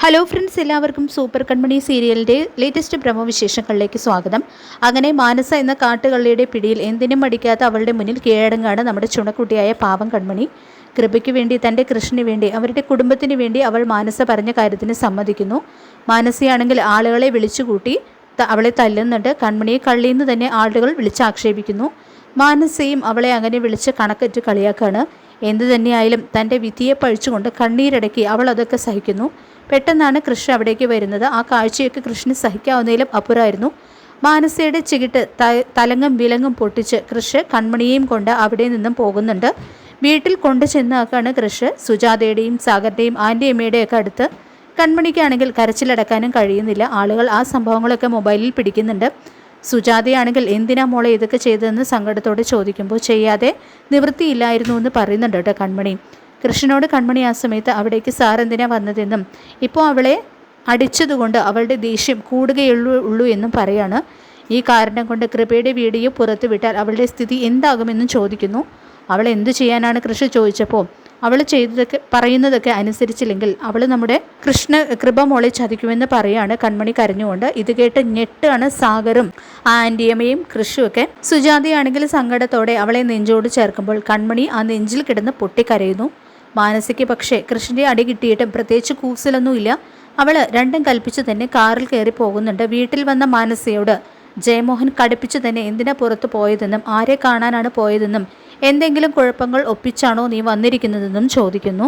Hello friends, എല്ലാവർക്കും super കൺമണി സീരിയലിൻ്റെ latest പ്രമോവിശേഷങ്ങളിലേക്ക് സ്വാഗതം. അങ്ങനെ മാനസ എന്ന കാട്ടുകള്ളിയുടെ പിടിയിൽ എന്തിനും മടിക്കാത്ത അവളുടെ മുന്നിൽ കീഴടങ്ങാണ് നമ്മുടെ ചുണക്കുട്ടിയായ പാവം കൺമണി. കൃപയ്ക്ക് വേണ്ടി, തൻ്റെ കൃഷ്ണന് വേണ്ടി, അവരുടെ കുടുംബത്തിന് വേണ്ടി അവൾ മാനസ പറഞ്ഞ കാര്യത്തിന് സമ്മതിക്കുന്നു. മാനസയാണെങ്കിൽ ആളുകളെ വിളിച്ചുകൂട്ടി അവളെ തല്ലുന്നുണ്ട്. കൺമണിയെ കള്ളിയെന്ന് തന്നെ ആളുകൾ വിളിച്ചാക്ഷേപിക്കുന്നു. മാനസയും അവളെ അങ്ങനെ വിളിച്ച് കണക്കറ്റ് കളിയാക്കാണ്. എന്തു തന്നെയായാലും തൻ്റെ വിധിയെ പഴിച്ചുകൊണ്ട് കണ്ണീരടക്കി അവൾ അതൊക്കെ സഹിക്കുന്നു. പെട്ടെന്നാണ് കൃഷ് അവിടേക്ക് വരുന്നത്. ആ കാഴ്ചയൊക്കെ കൃഷ്ണന് സഹിക്കാവുന്നതിലും അപ്പുറമായിരുന്നു. മാനസയുടെ ചികിട്ട് തലങ്ങും വിലങ്ങും പൊട്ടിച്ച് കൃഷ് കൺമണിയെയും കൊണ്ട് അവിടെ നിന്നും പോകുന്നുണ്ട്. വീട്ടിൽ കൊണ്ടു ചെന്നാക്കാണ് കൃഷ് സുജാതയുടെയും സാഗറിൻ്റെയും ആൻ്റിയമ്മയുടെയൊക്കെ അടുത്ത്. കൺമണിക്കാണെങ്കിൽ കരച്ചിലടക്കാനും കഴിയുന്നില്ല. ആളുകൾ ആ സംഭവങ്ങളൊക്കെ മൊബൈലിൽ പിടിക്കുന്നുണ്ട്. സുജാതയാണെങ്കിൽ എന്തിനാ മോളെ ഇതൊക്കെ ചെയ്തതെന്ന് സങ്കടത്തോടെ ചോദിക്കുമ്പോൾ ചെയ്യാതെ നിവൃത്തിയില്ലായിരുന്നു എന്ന് പറയുന്നുണ്ട് കേട്ടോ കൺമണി. കൃഷ്ണനോട് കൺമണി ആ സമയത്ത് അവിടേക്ക് സാർ എന്തിനാ വന്നതെന്നും ഇപ്പോൾ അവളെ അടിച്ചതുകൊണ്ട് അവളുടെ ദേഷ്യം കൂടുകയുള്ളൂ എന്നും പറയാണ്. ഈ കാരണം കൊണ്ട് കൃപയുടെ വീഡിയോ പുറത്തു വിട്ടാൽ അവളുടെ സ്ഥിതി എന്താകുമെന്നും ചോദിക്കുന്നു. അവൾ എന്തു ചെയ്യാനാണ് കൃഷി ചോദിച്ചപ്പോൾ അവൾ ചെയ്തതൊക്കെ പറയുന്നതൊക്കെ അനുസരിച്ചില്ലെങ്കിൽ അവൾ നമ്മുടെ കൃപ മോളെ ചതിക്കുമെന്ന് പറയാണ് കൺമണി കരഞ്ഞുകൊണ്ട്. ഇത് കേട്ട് ഞെട്ടാണ് സാഗറും ആൻറ്റിയമ്മയും കൃഷിയൊക്കെ. സുജാതയാണെങ്കിൽ സങ്കടത്തോടെ അവളെ നെഞ്ചോട് ചേർക്കുമ്പോൾ കൺമണി ആ നെഞ്ചിൽ കിടന്ന് പൊട്ടിക്കരയുന്നു. മാനസിക്ക് പക്ഷേ കൃഷ്ണൻ്റെ അടി കിട്ടിയിട്ടും പ്രത്യേകിച്ച് കൂസലൊന്നുമില്ല. അവൾ രണ്ടും കൽപ്പിച്ച് തന്നെ കാറിൽ കയറി പോകുന്നുണ്ട്. വീട്ടിൽ വന്ന മാനസയോട് ജയമോഹൻ കടുപ്പിച്ച് തന്നെ എന്തിനാ പുറത്തു പോയതെന്നും ആരെ കാണാനാണ് പോയതെന്നും എന്തെങ്കിലും കുഴപ്പങ്ങൾ ഒപ്പിച്ചാണോ നീ വന്നിരിക്കുന്നതെന്നും ചോദിക്കുന്നു.